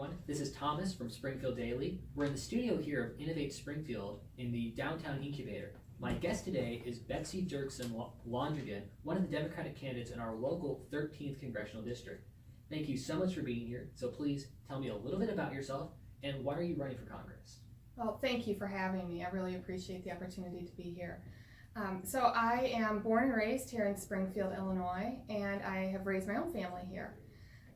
everyone. This is Thomas from Springfield Daily. We're in the studio here of Innovate Springfield in the downtown incubator. My guest today is Betsy Dirksen Londrigan, one of the Democratic candidates in our local 13th Congressional District. Thank you so much for being here. So please tell me a little bit about yourself and why are you running for Congress? Well, thank you for having me. I really appreciate the opportunity to be here. So I am born and raised here in Springfield, Illinois, and I have raised my own family here.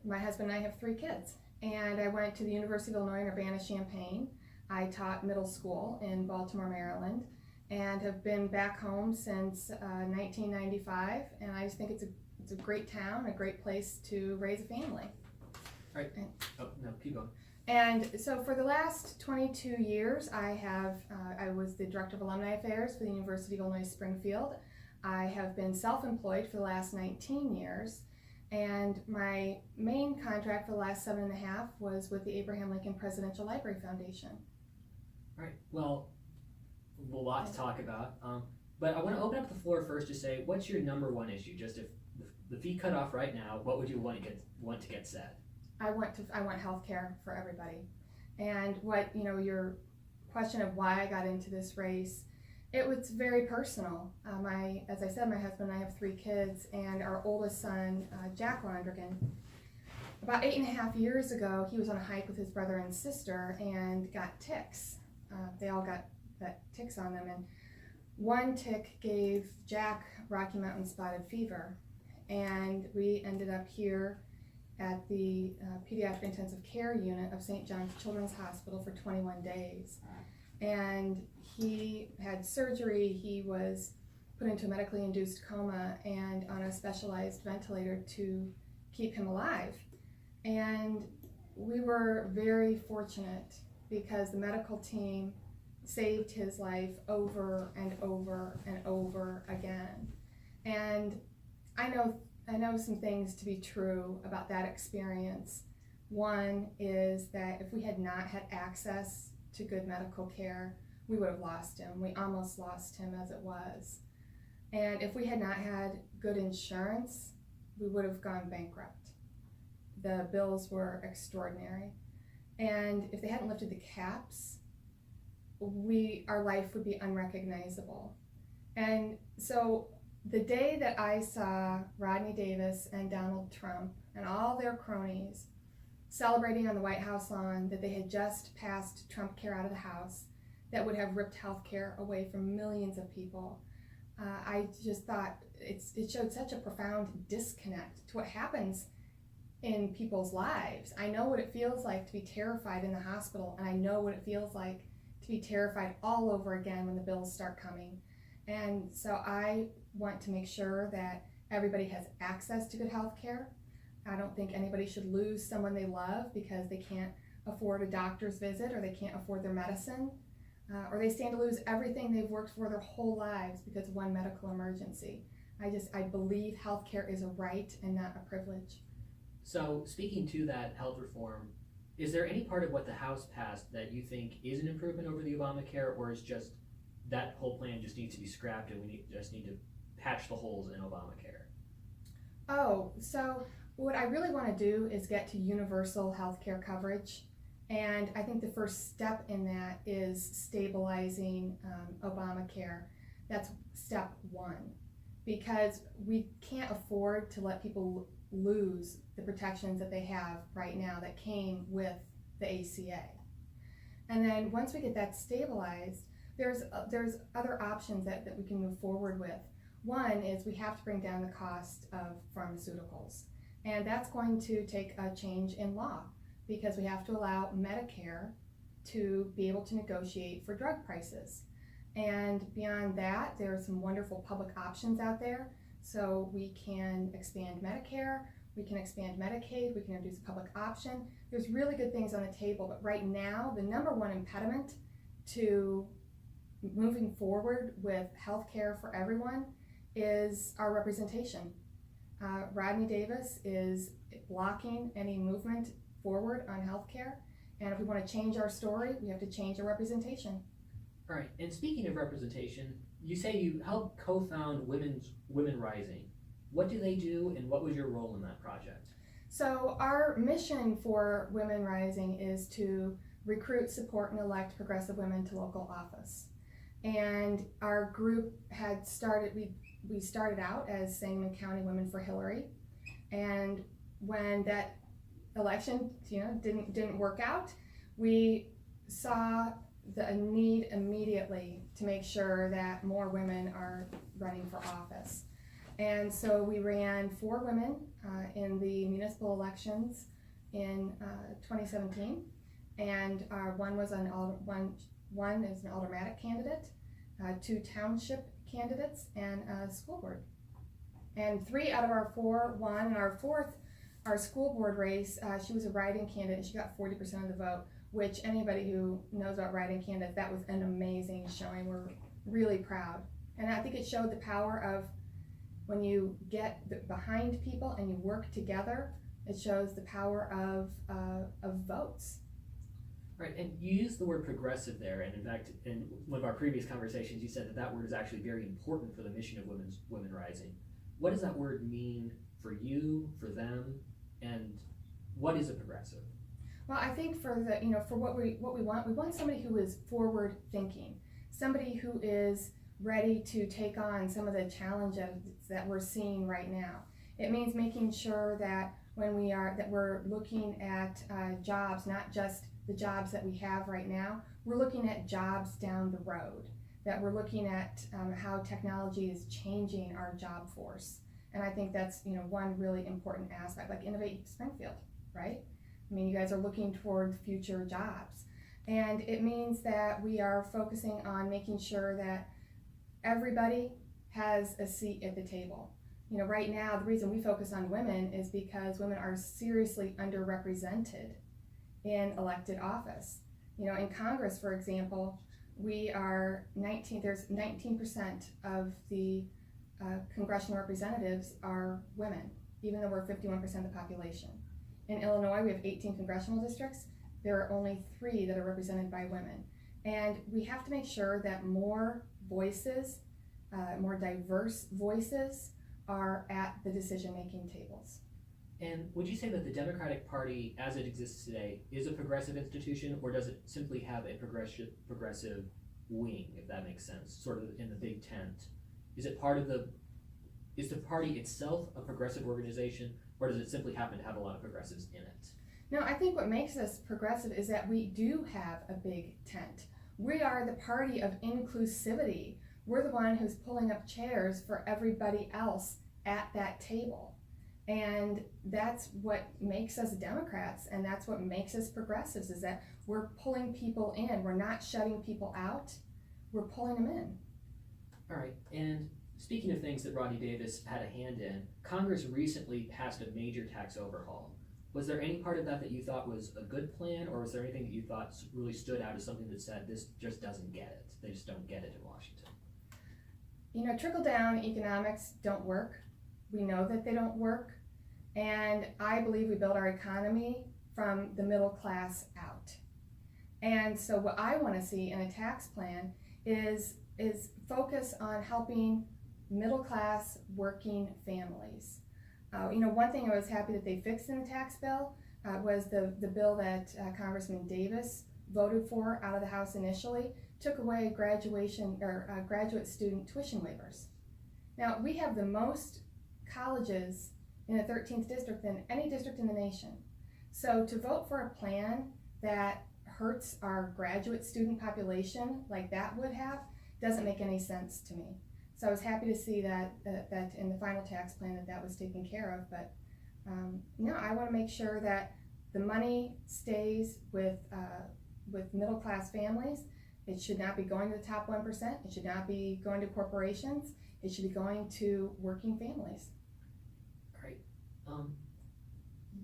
My husband and I have 3 kids, and I went to the University of Illinois in Urbana-Champaign. I taught middle school in Baltimore, Maryland, and have been back home since 1995, and I just think it's a great town, a great place to raise a family. All right. Keep going. And so for the last 22 years, I was the Director of Alumni Affairs for the University of Illinois Springfield. I have been self-employed for the last 19 years, and my main contract for the last 7.5 was with the Abraham Lincoln Presidential Library Foundation. All right. Well, a lot to talk about, but I want to open up the floor first to say, what's your number one issue? Just if the feed cut off right now, what would you want to get said? I want health care for everybody. And your question of why I got into this race, it was very personal. As I said, my husband and I have 3 kids, and our oldest son, Jack Londrigan, about 8.5 years ago, he was on a hike with his brother and sister and got ticks. They all got ticks on them, and one tick gave Jack Rocky Mountain spotted fever, and we ended up here at the pediatric intensive care unit of St. John's Children's Hospital for 21 days. And he had surgery, he was put into a medically induced coma and on a specialized ventilator to keep him alive. And we were very fortunate because the medical team saved his life over and over and over again. And I know some things to be true about that experience. One is that if we had not had access to good medical care, we would have lost him. We almost lost him as it was. And if we had not had good insurance, we would have gone bankrupt. The bills were extraordinary. And if they hadn't lifted the caps, our life would be unrecognizable. And so the day that I saw Rodney Davis and Donald Trump and all their cronies celebrating on the White House lawn that they had just passed Trump Care out of the House that would have ripped health care away from millions of people, I just thought it showed such a profound disconnect to what happens in people's lives. I know what it feels like to be terrified in the hospital, and I know what it feels like to be terrified all over again when the bills start coming. And so I want to make sure that everybody has access to good health care. I don't think anybody should lose someone they love because they can't afford a doctor's visit or they can't afford their medicine, or they stand to lose everything they've worked for their whole lives because of one medical emergency. I believe health care is a right and not a privilege. So speaking to that health reform, is there any part of what the House passed that you think is an improvement over the Obamacare, or is just that whole plan just needs to be scrapped and we just need to patch the holes in Obamacare? Oh, so what I really want to do is get to universal health care coverage. And I think the first step in that is stabilizing Obamacare. That's step 1, because we can't afford to let people lose the protections that they have right now that came with the ACA. And then once we get that stabilized, there's other options that we can move forward with. One is we have to bring down the cost of pharmaceuticals, and that's going to take a change in law because we have to allow Medicare to be able to negotiate for drug prices. And beyond that, there are some wonderful public options out there. So we can expand Medicare, we can expand Medicaid, we can introduce a public option. There's really good things on the table, but right now, the number one impediment to moving forward with health care for everyone is our representation. Rodney Davis is blocking any movement forward on health care, and if we want to change our story, we have to change our representation. All right, and speaking of representation, you say you helped co-found Women Rising. What do they do, and what was your role in that project? So our mission for Women Rising is to recruit, support, and elect progressive women to local office. And our group had started, we started out as Sangamon County Women for Hillary. And when that election, didn't work out, we saw the need immediately to make sure that more women are running for office. And so we ran 4 women in the municipal elections in 2017, and one is an aldermanic candidate, 2 township candidates, and a school board. And 3 out of our 4 won, and our 4th, our school board race, she was a write-in candidate, and she got 40% of the vote, which anybody who knows about write-in candidates, that was an amazing showing. We're really proud. And I think it showed the power of when you get behind people and you work together, it shows the power of votes. Right, and you used the word progressive there, and in fact, in one of our previous conversations, you said that that word is actually very important for the mission of Women Rising. What does that word mean for you, for them, and what is a progressive? Well, I think for what we want somebody who is forward thinking, somebody who is ready to take on some of the challenges that we're seeing right now. It means making sure that we're looking at jobs, not just the jobs that we have right now. We're looking at jobs down the road. That we're looking at how technology is changing our job force, and I think that's one really important aspect. Like Innovate Springfield, right? I mean, you guys are looking toward future jobs, and it means that we are focusing on making sure that everybody has a seat at the table. Right now, the reason we focus on women is because women are seriously underrepresented in elected office. In Congress, for example, there's 19% of the congressional representatives are women, even though we're 51% of the population. In Illinois, we have 18 congressional districts. There are only 3 that are represented by women. And we have to make sure that more voices, more diverse voices, are at the decision-making tables. And would you say that the Democratic Party, as it exists today, is a progressive institution, or does it simply have a progressive wing, if that makes sense, sort of in the big tent? Is the party itself a progressive organization, or does it simply happen to have a lot of progressives in it? No, I think what makes us progressive is that we do have a big tent. We are the party of inclusivity. We're the one who's pulling up chairs for everybody else at that table. And that's what makes us Democrats, and that's what makes us progressives, is that we're pulling people in. We're not shutting people out. We're pulling them in. All right, and speaking of things that Rodney Davis had a hand in, Congress recently passed a major tax overhaul. Was there any part of that you thought was a good plan, or was there anything that you thought really stood out as something that said, this just doesn't get it? They just don't get it in Washington. Trickle-down economics don't work. We know that they don't work. And I believe we build our economy from the middle class out. And so what I want to see in a tax plan is focus on helping middle class working families. One thing I was happy that they fixed in the tax bill was the bill that Congressman Davis voted for out of the House initially, took away graduate student tuition waivers. Now, we have the most colleges in the 13th district than any district in the nation. So to vote for a plan that hurts our graduate student population like that would have doesn't make any sense to me. So I was happy to see that in the final tax plan that was taken care of. But no, I want to make sure that the money stays with middle class families. It should not be going to the top 1%. It should not be going to corporations. It should be going to working families.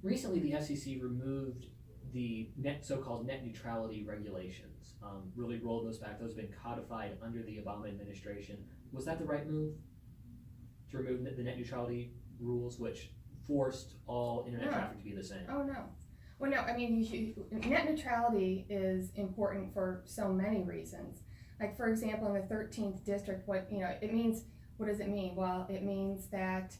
Recently, the FCC removed the so-called net neutrality regulations, really rolled those back. Those have been codified under the Obama administration. Was that the right move to remove the net neutrality rules, which forced all internet traffic to be the same? Oh, no. Well, no, I mean, net neutrality is important for so many reasons. Like, for example, in the 13th district, what does it mean? Well, it means that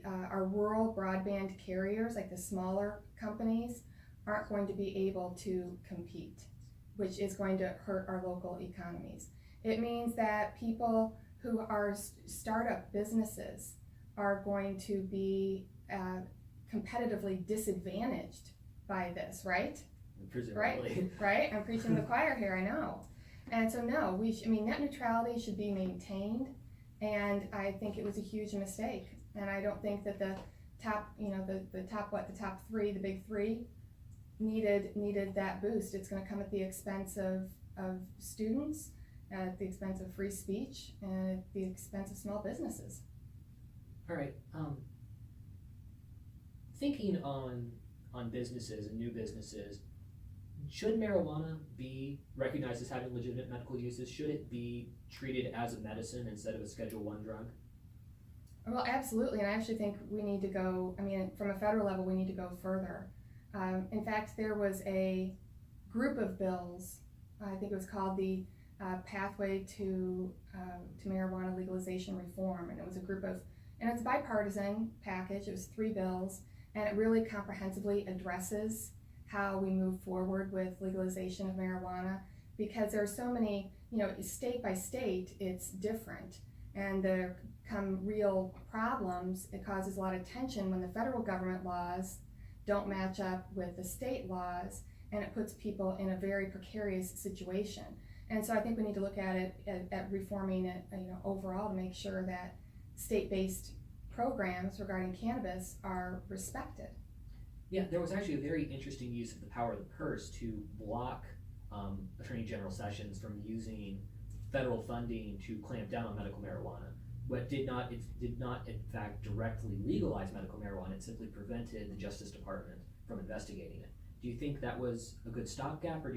our rural broadband carriers, like the smaller companies, aren't going to be able to compete, which is going to hurt our local economies. It means that people who are startup businesses are going to be competitively disadvantaged by this, right? Presumably. Right? I'm preaching the choir here, I know. And so no, net neutrality should be maintained, and I think it was a huge mistake. And I don't think that the top three, the big three, needed that boost. It's going to come at the expense of students, at the expense of free speech, and at the expense of small businesses. All right. Thinking on businesses and new businesses, should marijuana be recognized as having legitimate medical uses? Should it be treated as a medicine instead of a Schedule I drug? Well, absolutely, and I actually think we need to go, from a federal level, we need to go further. In fact, there was a group of bills, I think it was called the Pathway to Marijuana Legalization Reform, and it was a bipartisan package. It was 3 bills, and it really comprehensively addresses how we move forward with legalization of marijuana, because there are so many, state by state, it's different, and there come real problems. It causes a lot of tension when the federal government laws don't match up with the state laws, and it puts people in a very precarious situation. And so I think we need to look at it, at reforming it, overall, to make sure that state-based programs regarding cannabis are respected. Yeah, there was actually a very interesting use of the power of the purse to block Attorney General Sessions from using federal funding to clamp down on medical marijuana. It did not in fact directly legalize medical marijuana. It simply prevented the Justice Department from investigating it. Do you think that was a good stopgap, or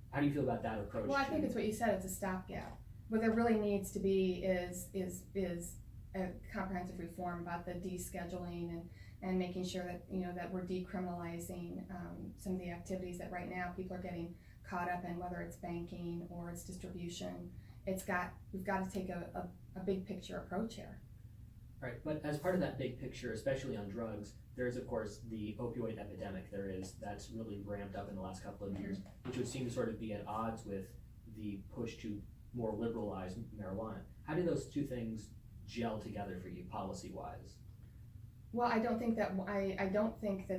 how do you feel about that approach? Well, I think it's what you said, it's a stopgap. What there really needs to be is a comprehensive reform about the descheduling and making sure that, that we're decriminalizing some of the activities that right now people are getting caught up in, whether it's banking or it's distribution. We've got to take a big picture approach here. Right, but as part of that big picture, especially on drugs, there is of course the opioid epidemic. That's really ramped up in the last couple of years, which would seem to sort of be at odds with the push to more liberalize marijuana. How do those two things gel together for you, policy-wise? Well, I don't think that one. I don't think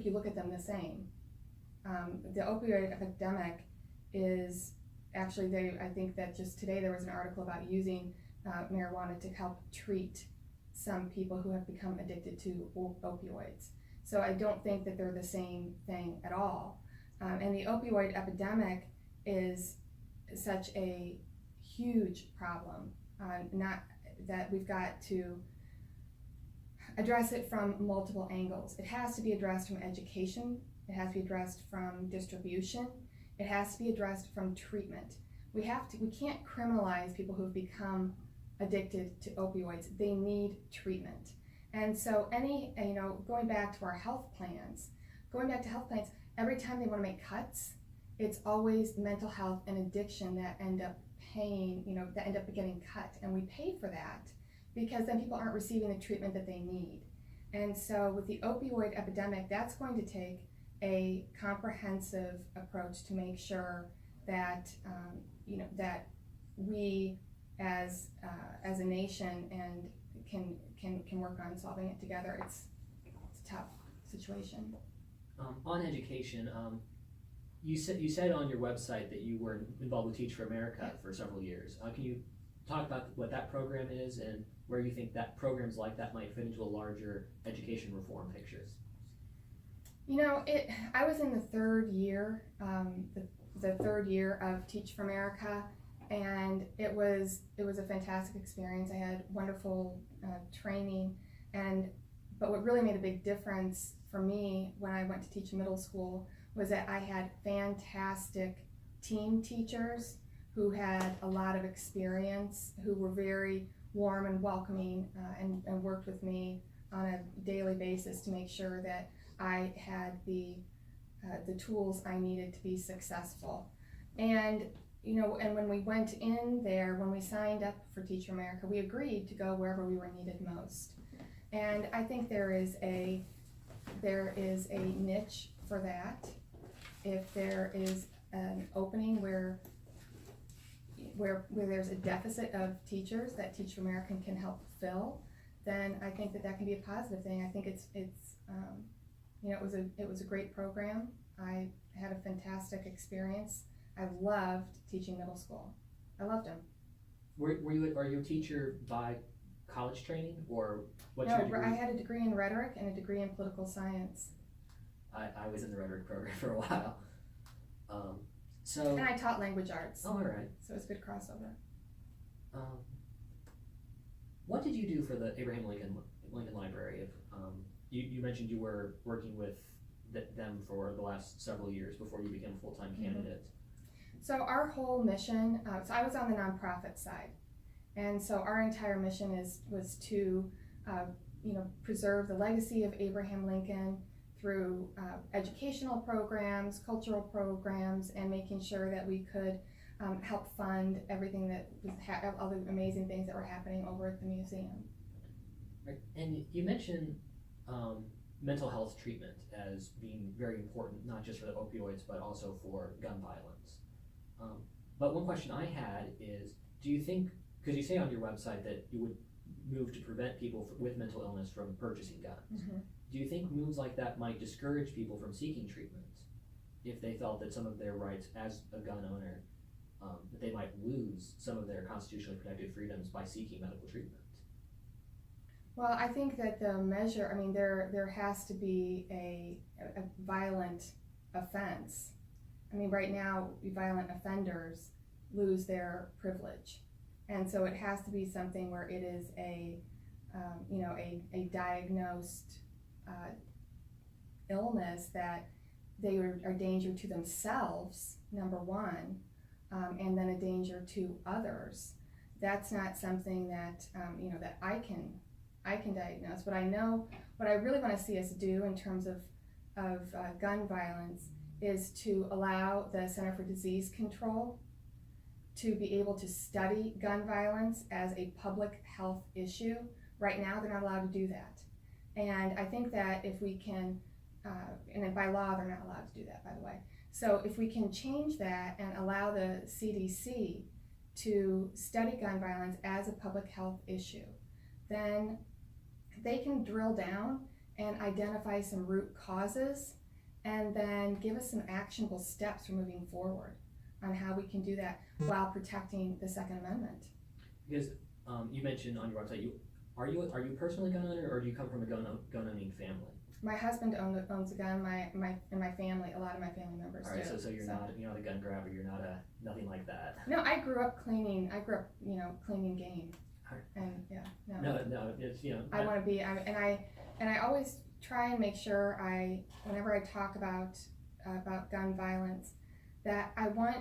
you look at them the same. The opioid epidemic is actually, I think that just today there was an article about using marijuana to help treat some people who have become addicted to opioids. So I don't think that they're the same thing at all. And the opioid epidemic is such a huge problem, not that we've got to address it from multiple angles. It has to be addressed from education, it has to be addressed from distribution, it has to be addressed from treatment. We can't criminalize people who have become addicted to opioids. They need treatment. And so going back to health plans, every time they want to make cuts, it's always mental health and addiction that end up getting cut, and we pay for that because then people aren't receiving the treatment that they need. And so with the opioid epidemic, that's going to take a comprehensive approach to make sure that that we as a nation and can work on solving it together. It's a tough situation. On education, you said on your website that you were involved with Teach for America for several years. Can you talk about what that program is and where you think that programs like that might fit into a larger education reform picture? I was in the third year, the third year of Teach for America, and it was a fantastic experience. I had wonderful training, but what really made a big difference for me when I went to teach middle school was that I had fantastic team teachers who had a lot of experience, who were very warm and welcoming, and worked with me on a daily basis to make sure that I had the tools I needed to be successful. And and when we went in there, when we signed up for Teach America, we agreed to go wherever we were needed most. And I think there is a niche for that. If there is an opening where there's a deficit of teachers that Teach America can help fill, then I think that can be a positive thing. I think it was a great program. I had a fantastic experience. I loved teaching middle school. I loved them. Are you a teacher by college training, or what's No, your degree? I had a degree in rhetoric and a degree in political science. I was in the rhetoric program for a while. And I taught language arts. Oh, all right. So it's a good crossover. What did you do for the Abraham Lincoln Library? You mentioned you were working with them for the last several years before you became a full-time candidate. So our whole mission, so I was on the nonprofit side, and so our entire mission was to preserve the legacy of Abraham Lincoln through educational programs, cultural programs, and making sure that we could help fund everything that was all the amazing things that were happening over at the museum. Right. And you mentioned mental health treatment as being very important, not just for the opioids, but also for gun violence. But one question I had is, do you think, because you say on your website that you would move to prevent people with mental illness from purchasing guns, do you think moves like that might discourage people from seeking treatment if they felt that some of their rights as a gun owner, that they might lose some of their constitutionally protected freedoms by seeking medical treatment? Well, I think that the measure, there has to be a violent offense. Right now, violent offenders lose their privilege. And so it has to be something where it is a diagnosed illness that they are a danger to themselves, number one, and then a danger to others. That's not something that, that I can diagnose. But I know what I really want to see us do in terms of gun violence is to allow the Center for Disease Control to be able to study gun violence as a public health issue. Right now, they're not allowed to do that. And I think that if we can, and by law, they're not allowed to do that, by the way. So if we can change that and allow the CDC to study gun violence as a public health issue, then they can drill down and identify some root causes and then give us some actionable steps for moving forward on how we can do that while protecting the Second Amendment. Because you mentioned on your website, are you personally a gun owner, or do you come from a gun owning family? My husband owns a gun. My family, a lot of my family members do. All right, so you're not a gun grabber. You're not nothing like that. No, I grew up cleaning. Cleaning game. And No, it's I want to be, and I always try and make sure whenever I talk about gun violence, that I want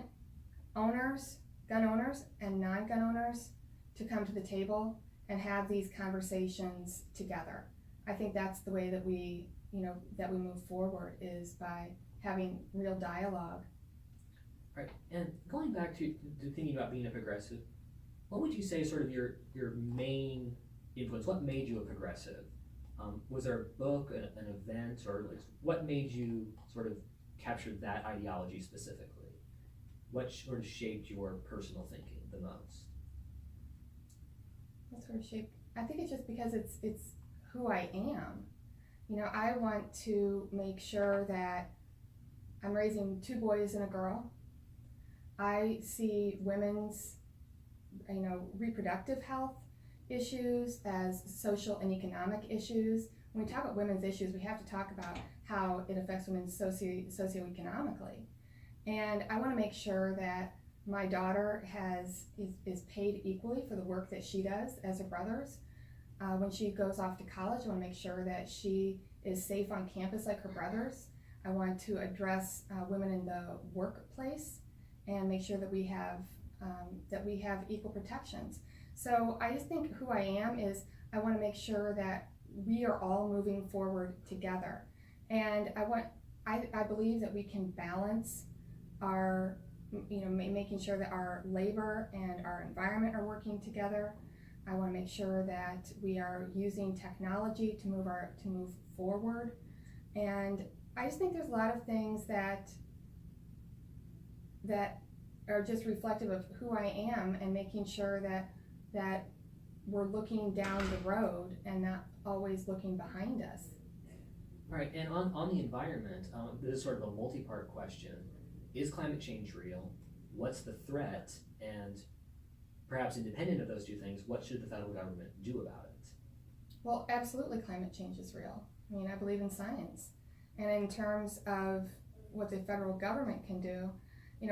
gun owners and non-gun owners to come to the table and have these conversations together. I think that's the way that we move forward, is by having real dialogue. Right, and going back to thinking about being a progressive, what would you say is sort of your main influence? What made you a progressive? Was there a book, an event, or what made you sort of capture that ideology specifically? What sort of shaped your personal thinking the most? What sort of shape? I think it's just because it's who I am. I want to make sure that I'm raising 2 boys and a girl. I see women's reproductive health issues as social and economic issues. When we talk about women's issues, we have to talk about how it affects women socioeconomically. And I want to make sure that my daughter is paid equally for the work that she does as her brothers. When she goes off to college, I want to make sure that she is safe on campus like her brothers. I want to address women in the workplace and make sure that we have equal protections. So I just think who I am is I want to make sure that we are all moving forward together. And I believe that we can balance our making sure that our labor and our environment are working together. I want to make sure that we are using technology to move forward. And I just think there's a lot of things that are just reflective of who I am, and making sure that we're looking down the road and not always looking behind us. All right, and on the environment, this is sort of a multi-part question. Is climate change real? What's the threat? And perhaps independent of those two things, what should the federal government do about it? Well, absolutely, climate change is real. I mean, I believe in science. And in terms of what the federal government can do,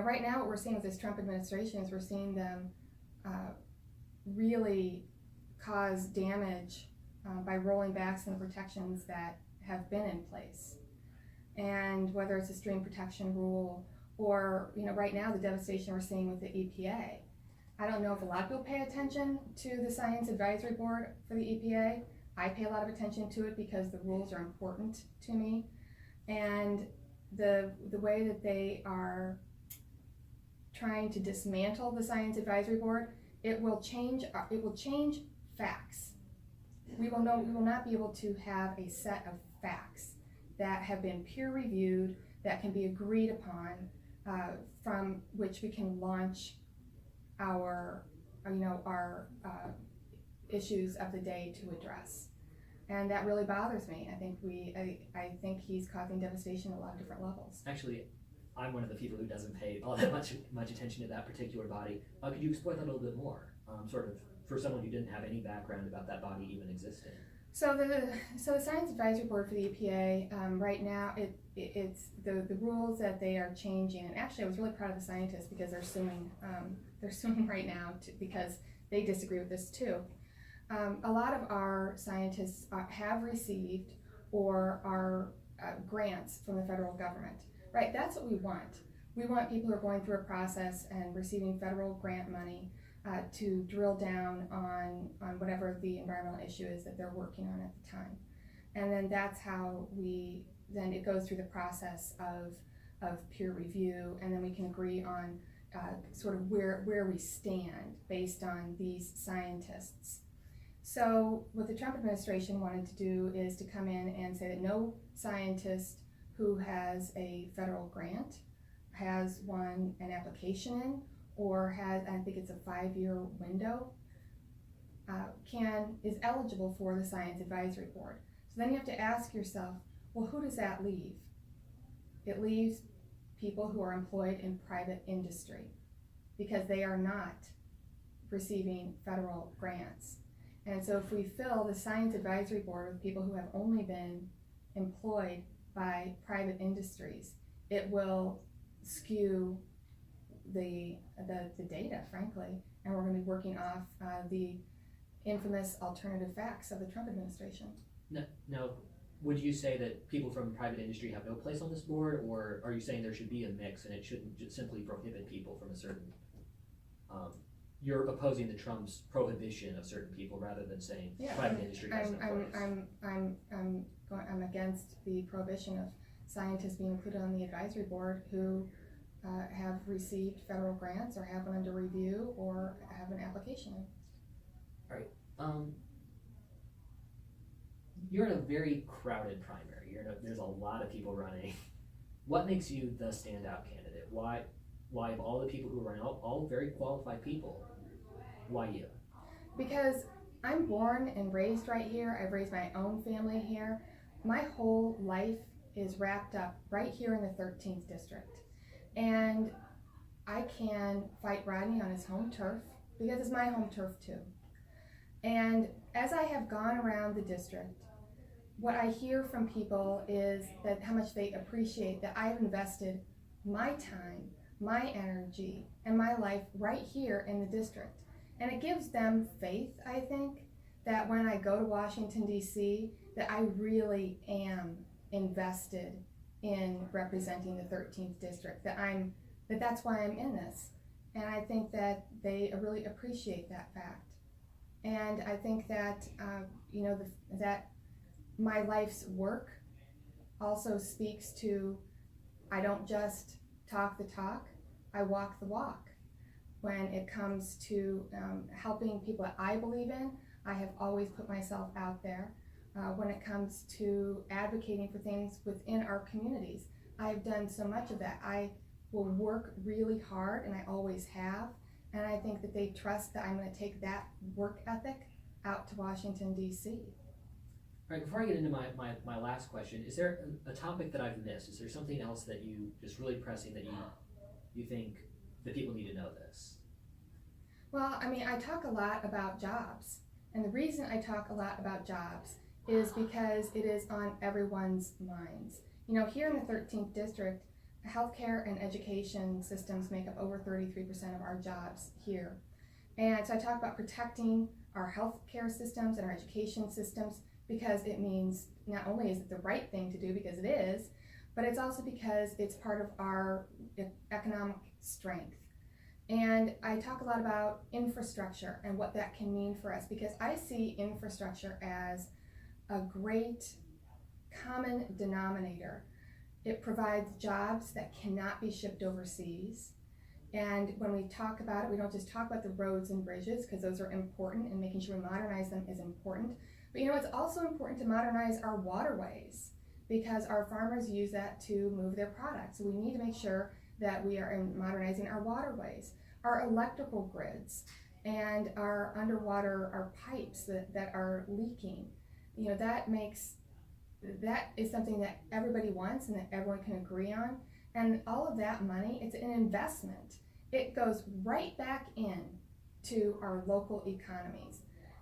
right now what we're seeing with this Trump administration is we're seeing them really cause damage by rolling back some of the protections that have been in place. And whether it's a stream protection rule or, right now the devastation we're seeing with the EPA. I don't know if a lot of people pay attention to the Science Advisory Board for the EPA. I pay a lot of attention to it because the rules are important to me. And the way that they are trying to dismantle the Science Advisory Board, it will change facts. We will not be able to have a set of facts that have been peer reviewed, that can be agreed upon, from which we can launch our issues of the day to address. And that really bothers me. I think he's causing devastation at a lot of different levels. Actually, I'm one of the people who doesn't pay all that much attention to that particular body. Could you explore that a little bit more, sort of for someone who didn't have any background about that body even existing? So the Science Advisory Board for the EPA, right now, it's the rules that they are changing. And actually, I was really proud of the scientists because they're suing. They're suing right now because they disagree with this too. A lot of our scientists have received or are grants from the federal government. Right, that's what we want. We want people who are going through a process and receiving federal grant money to drill down on whatever the environmental issue is that they're working on at the time. And then that's how then it goes through the process of peer review, and then we can agree on sort of where we stand based on these scientists. So what the Trump administration wanted to do is to come in and say that no scientist who has a federal grant, has won an application in, or has, I think it's a 5-year window, is eligible for the Science Advisory Board. So then you have to ask yourself, well, who does that leave? It leaves people who are employed in private industry because they are not receiving federal grants. And so if we fill the Science Advisory Board with people who have only been employed by private industries, it will skew the data, frankly, and we're going to be working off the infamous alternative facts of the Trump administration. Now, would you say that people from private industry have no place on this board, or are you saying there should be a mix and it shouldn't just simply prohibit people from a certain? You're opposing the Trump's prohibition of certain people rather than saying private industry has no place. I'm against the prohibition of scientists being included on the advisory board who have received federal grants or have one under review or have an application in. All right. You're in a very crowded primary. There's a lot of people running. What makes you the standout candidate? Why of all the people who are running, all very qualified people, why you? Because I'm born and raised right here. I've raised my own family here. My whole life is wrapped up right here in the 13th district. And I can fight Rodney on his home turf because it's my home turf too. And as I have gone around the district, what I hear from people is that how much they appreciate that I've invested my time, my energy, and my life right here in the district. And it gives them faith, I think, that when I go to Washington, D.C., that I really am invested in representing the 13th district, that's why I'm in this. And I think that they really appreciate that fact. And I think that, that my life's work also speaks to, I don't just talk the talk, I walk the walk. When it comes to helping people that I believe in, I have always put myself out there. When it comes to advocating for things within our communities, I've done so much of that. I will work really hard, and I always have, and I think that they trust that I'm going to take that work ethic out to Washington, D.C. All right, before I get into my last question, is there a topic that I've missed? Is there something else that you just really pressing that you think that people need to know this? Well, I mean, I talk a lot about jobs, and the reason I talk a lot about jobs is because it is on everyone's minds. You know, here in the 13th district, healthcare and education systems make up over 33% of our jobs here. And so I talk about protecting our healthcare systems and our education systems because it means not only is it the right thing to do, because it is, but it's also because it's part of our economic strength. And I talk a lot about infrastructure and what that can mean for us, because I see infrastructure as a great common denominator. It provides jobs that cannot be shipped overseas. And when we talk about it, we don't just talk about the roads and bridges, because those are important, and making sure we modernize them is important. But you know, it's also important to modernize our waterways, because our farmers use that to move their products. So we need to make sure that we are modernizing our waterways, our electrical grids, and our underwater, our pipes that are leaking. You know, that is something that everybody wants and that everyone can agree on. And all of that money, it's an investment. It goes right back in to our local economies.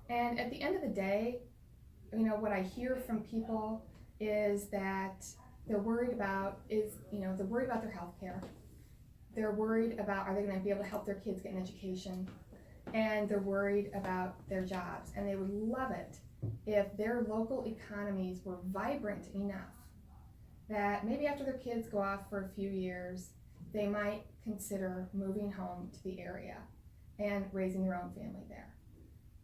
And at the end of the day, you know, what I hear from people is that they're worried about their health care. They're worried about, are they going to be able to help their kids get an education? And they're worried about their jobs. And they would love it if their local economies were vibrant enough that maybe after their kids go off for a few years, they might consider moving home to the area and raising their own family there.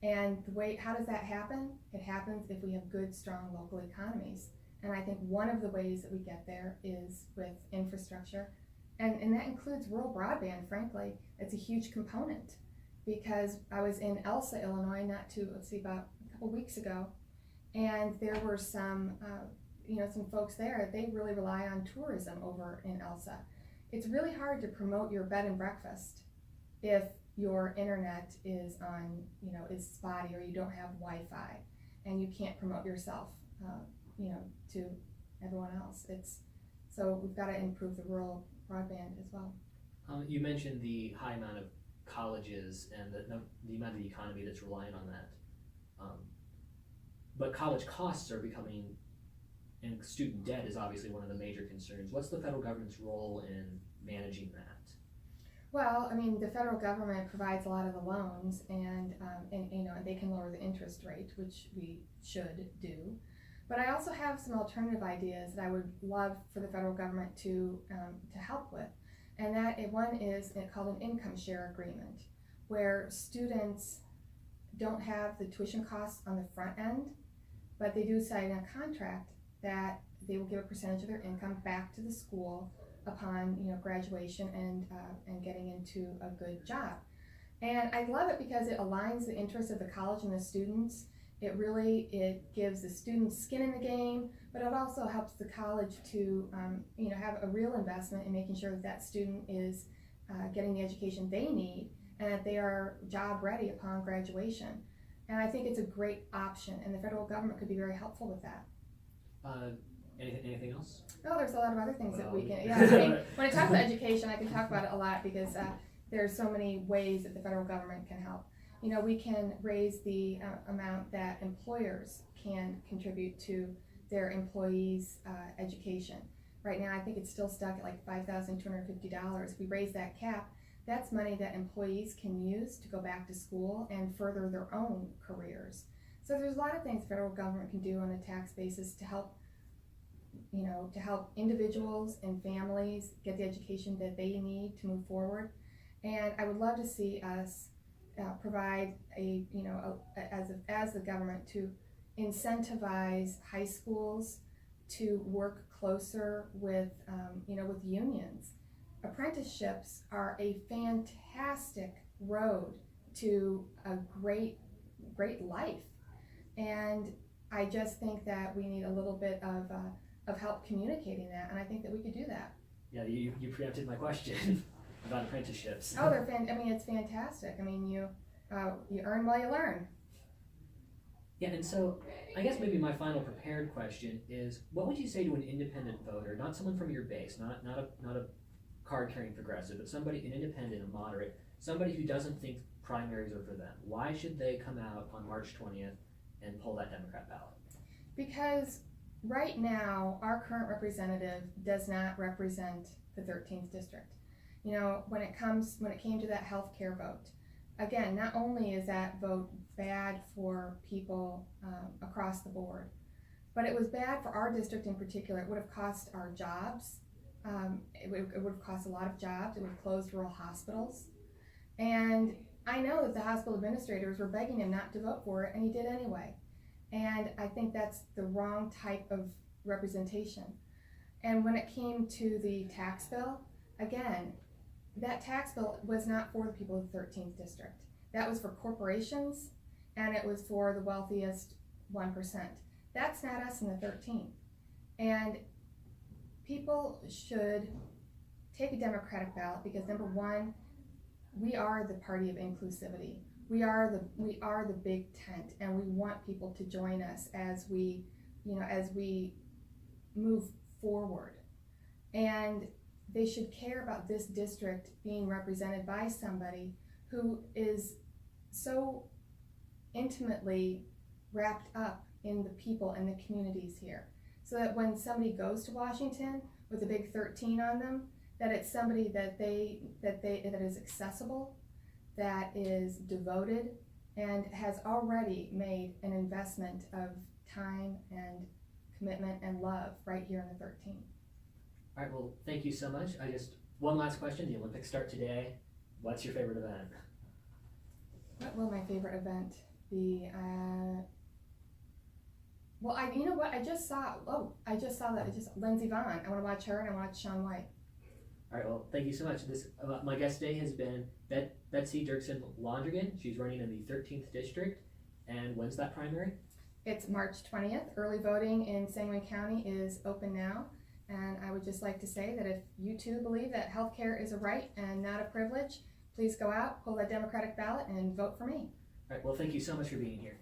And how does that happen? It happens if we have good, strong local economies. And I think one of the ways that we get there is with infrastructure. And that includes rural broadband, frankly. It's a huge component, because I was in Elsa, Illinois, about a couple weeks ago, and there were some folks there. They really rely on tourism over in Elsa. It's really hard to promote your bed and breakfast if your internet is spotty, or you don't have Wi-Fi, and you can't promote yourself, to everyone else. So we've got to improve the rural broadband as well. You mentioned the high amount of colleges and the amount of the economy that's relying on that. But college costs are becoming, and student debt is obviously one of the major concerns. What's the federal government's role in managing that? Well, I mean, the federal government provides a lot of the loans, and they can lower the interest rate, which we should do. But I also have some alternative ideas that I would love for the federal government to help with. And one is called an income share agreement, where students don't have the tuition costs on the front end, but they do sign a contract that they will give a percentage of their income back to the school upon graduation and getting into a good job. And I love it because it aligns the interests of the college and the students. It gives the students skin in the game, but it also helps the college to have a real investment in making sure that student is getting the education they need and that they are job ready upon graduation. And I think it's a great option, and the federal government could be very helpful with that. Anything else? Oh, there's a lot of other things that we can. Yeah, I mean, when I talk about education, I can talk about it a lot because there's so many ways that the federal government can help. We can raise the amount that employers can contribute to their employees' education. Right now, I think it's still stuck at like $5,250. If we raise that cap, that's money that employees can use to go back to school and further their own careers. So there's a lot of things the federal government can do on a tax basis to help individuals and families get the education that they need to move forward. And I would love to see us provide as the government, to incentivize high schools to work closer with unions. apprenticeships are a fantastic road to a great life. And I just think that we need a little bit of help communicating that, and I think that we could do that. Yeah, you preempted my question about apprenticeships. Oh, I mean, it's fantastic. I mean, you earn while you learn. Yeah, and so I guess maybe my final prepared question is, what would you say to an independent voter, not someone from your base, not a card-carrying progressive, but somebody, an independent, a moderate, somebody who doesn't think primaries are for them? Why should they come out on March 20th and pull that Democrat ballot? Because right now, our current representative does not represent the 13th district. You know, when it came to that health care vote, again, not only is that vote bad for people across the board, but it was bad for our district in particular. It would have cost our jobs. It would have cost a lot of jobs. It would have closed rural hospitals. And I know that the hospital administrators were begging him not to vote for it, and he did anyway. And I think that's the wrong type of representation. And when it came to the tax bill, again, that tax bill was not for the people of the 13th district. That was for corporations, and it was for the wealthiest 1%. That's not us in the 13th. And people should take a Democratic ballot because, number one, we are the party of inclusivity. We are the big tent, and we want people to join us as we move forward. And they should care about this district being represented by somebody who is so intimately wrapped up in the people and the communities here, so that when somebody goes to Washington with a big 13 on them, that it's somebody that is accessible, that is devoted, and has already made an investment of time and commitment and love right here in the 13th. All right, well, thank you so much. One last question. The Olympics start today. What's your favorite event? What will my favorite event be? Well, you know what? I just saw Lindsey Vonn. I want to watch her, and I want to watch Shaun White. All right, well, thank you so much. My guest today has been Betsy Dirksen Londrigan. She's running in the 13th district. And when's that primary? It's March 20th. Early voting in Sangamon County is open now. And I would just like to say that if you too believe that healthcare is a right and not a privilege, please go out, pull that Democratic ballot, and vote for me. All right, well, thank you so much for being here.